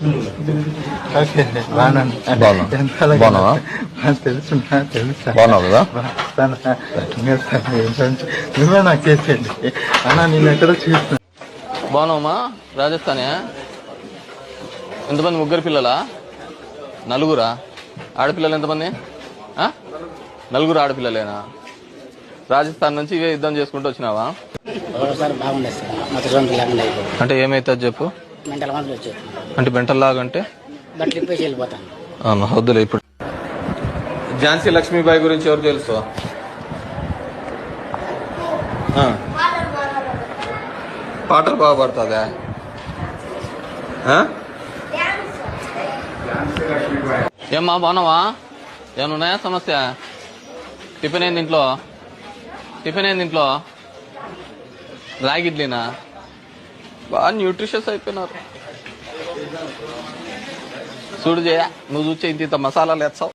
నువ్వే నాకు చేసేయండి అన్నా, నేను ఎక్కడో చూస్తున్నా. బాగున్నావమ్మా? రాజస్థానే. ఎంతమంది? ముగ్గురు పిల్లలా? నలుగురా? ఆడపిల్లలు ఎంతమంది? నలుగురు ఆడపిల్లలేనా? రాజస్థాన్ నుంచి ఇవే యుద్ధం చేసుకుంటూ వచ్చినావా? అంటే ఏమైతుంది చెప్పు. అంటే మెంటల్ లాగా అంటే వద్దులే. ఇప్పుడు ఝాన్సీ లక్ష్మీబాయి గురించి ఎవరు తెలుసు? పాటలు బాగా పడుతుందా? ఏమ్మా బాగున్నావా? ఏమన్నా ఉన్నాయా సమస్య? టిఫిన్ ఏంది ఇంట్లో? రాగి ఇడ్లీనా? బాగా న్యూట్రిషియస్ అయిపోయినారు. చూడు జయ, నువ్వు చూసే ఇంత మసాలాలు వేస్తావు.